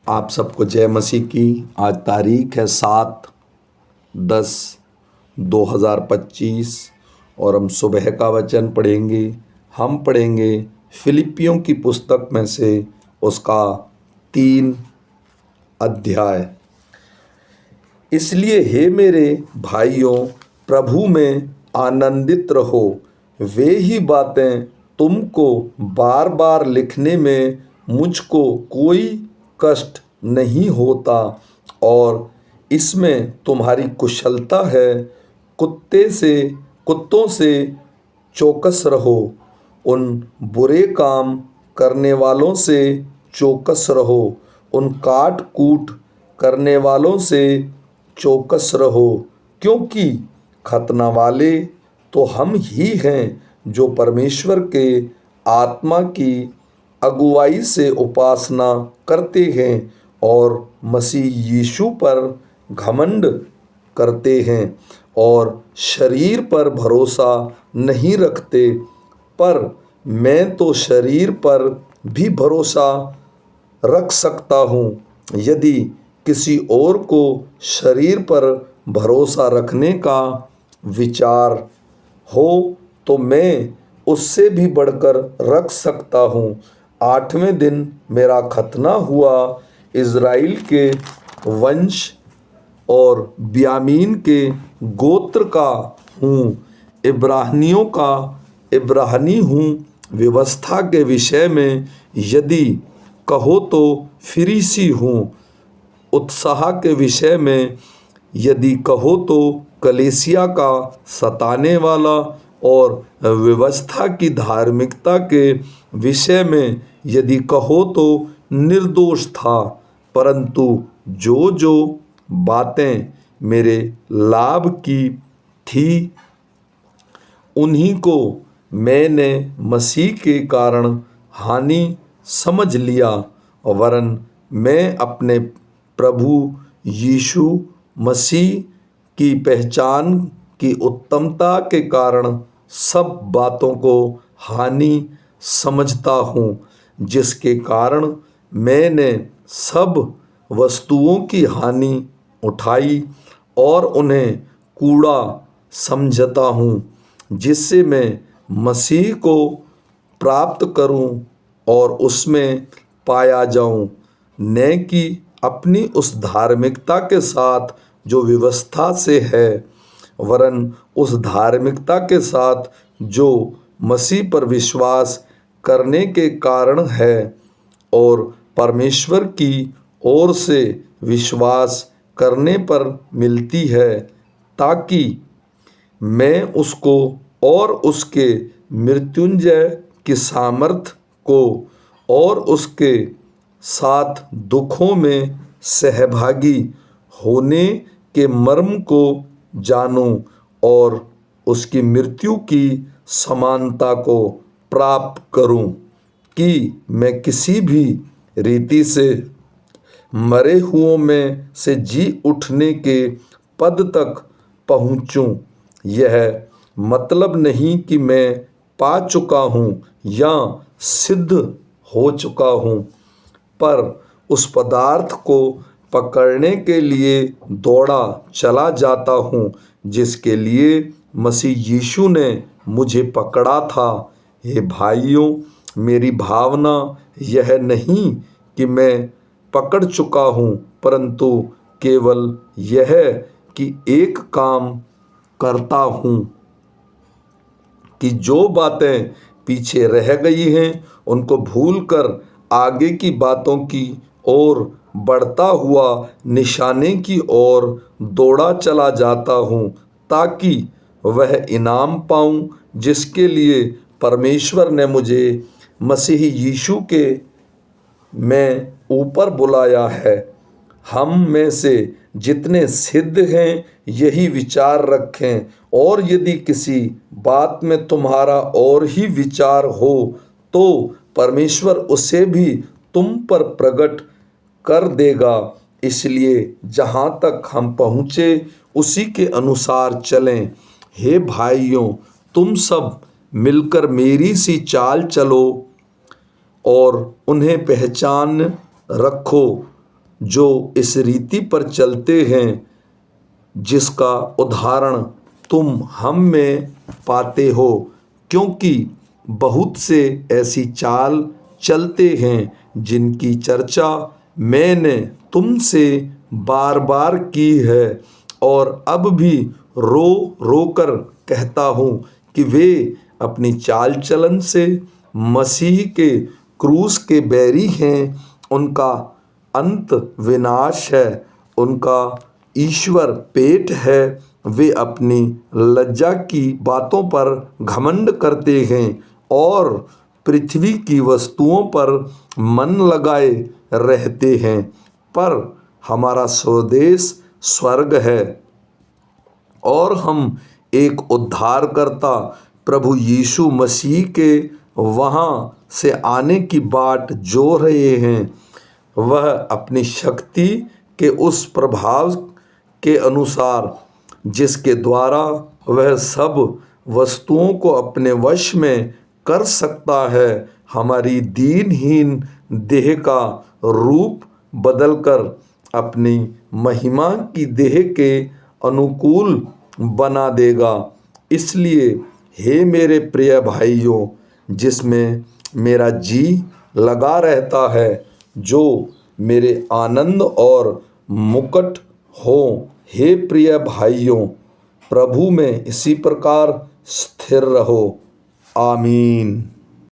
आप सबको जय मसीह की। आज तारीख है 7/10/2025 और हम सुबह का वचन पढ़ेंगे। हम पढ़ेंगे फिलिपियों की पुस्तक में से उसका 3 अध्याय। इसलिए हे मेरे भाइयों, प्रभु में आनंदित रहो। वे ही बातें तुमको बार बार लिखने में मुझको कोई कष्ट नहीं होता और इसमें तुम्हारी कुशलता है। कुत्तों से चौकस रहो, उन बुरे काम करने वालों से चौकस रहो, उन काट कूट करने वालों से चौकस रहो, क्योंकि खतना वाले तो हम ही हैं जो परमेश्वर के आत्मा की अगुवाई से उपासना करते हैं और मसीह यीशु पर घमंड करते हैं और शरीर पर भरोसा नहीं रखते। पर मैं तो शरीर पर भी भरोसा रख सकता हूँ। यदि किसी और को शरीर पर भरोसा रखने का विचार हो तो मैं उससे भी बढ़कर रख सकता हूँ। 8वें दिन मेरा खतना हुआ। इज़राइल के वंश और बियामीन के गोत्र का हूँ, इब्रानियों का इब्रानी हूँ। व्यवस्था के विषय में यदि कहो तो फरीसी हूँ, उत्साह के विषय में यदि कहो तो कलीसिया का सताने वाला और व्यवस्था की धार्मिकता के विषय में यदि कहो तो निर्दोष था। परंतु जो बातें मेरे लाभ की थी उन्हीं को मैंने मसीह के कारण हानि समझ लिया, वरन मैं अपने प्रभु यीशु मसीह की पहचान की उत्तमता के कारण सब बातों को हानि समझता हूँ, जिसके कारण मैंने सब वस्तुओं की हानि उठाई और उन्हें कूड़ा समझता हूँ, जिससे मैं मसीह को प्राप्त करूँ और उसमें पाया जाऊँ, न कि अपनी उस धार्मिकता के साथ जो व्यवस्था से है, वरन उस धार्मिकता के साथ जो मसीह पर विश्वास करने के कारण है और परमेश्वर की ओर से विश्वास करने पर मिलती है, ताकि मैं उसको और उसके मृत्युंजय की सामर्थ को और उसके साथ दुखों में सहभागी होने के मर्म को जानूं और उसकी मृत्यु की समानता को प्राप्त करूं, कि मैं किसी भी रीति से मरे हुओं में से जी उठने के पद तक पहुँचूं। यह मतलब नहीं कि मैं पा चुका हूँ या सिद्ध हो चुका हूँ, पर उस पदार्थ को पकड़ने के लिए दौड़ा चला जाता हूँ जिसके लिए मसीह यीशु ने मुझे पकड़ा था। हे भाइयों, मेरी भावना यह नहीं कि मैं पकड़ चुका हूँ, परंतु केवल यह कि एक काम करता हूँ कि जो बातें पीछे रह गई हैं उनको भूलकर आगे की बातों की ओर बढ़ता हुआ निशाने की ओर दौड़ा चला जाता हूँ, ताकि वह इनाम पाऊँ जिसके लिए परमेश्वर ने मुझे मसीह यीशु के में ऊपर बुलाया है। हम में से जितने सिद्ध हैं यही विचार रखें, और यदि किसी बात में तुम्हारा और ही विचार हो तो परमेश्वर उसे भी तुम पर प्रकट कर देगा। इसलिए जहाँ तक हम पहुँचे उसी के अनुसार चलें। हे भाइयों, तुम सब मिलकर मेरी सी चाल चलो और उन्हें पहचान रखो जो इस रीति पर चलते हैं जिसका उदाहरण तुम हम में पाते हो, क्योंकि बहुत से ऐसी चाल चलते हैं जिनकी चर्चा मैंने तुमसे बार बार की है और अब भी रो रो कर कहता हूँ कि वे अपनी चाल चलन से मसीह के क्रूस के बैरी हैं। उनका अंत विनाश है, उनका ईश्वर पेट है। वे अपनी लज्जा की बातों पर घमंड करते हैं और पृथ्वी की वस्तुओं पर मन लगाए रहते हैं। पर हमारा स्वदेश स्वर्ग है और हम एक उद्धारकर्ता प्रभु यीशु मसीह के वहाँ से आने की बाट जो रहे हैं। वह अपनी शक्ति के उस प्रभाव के अनुसार जिसके द्वारा वह सब वस्तुओं को अपने वश में कर सकता है, हमारी दीनहीन देह का रूप बदलकर अपनी महिमा की देह के अनुकूल बना देगा। इसलिए हे मेरे प्रिय भाइयों, जिसमें मेरा जी लगा रहता है, जो मेरे आनंद और मुकुट हो, हे प्रिय भाइयों, प्रभु में इसी प्रकार स्थिर रहो। आमीन।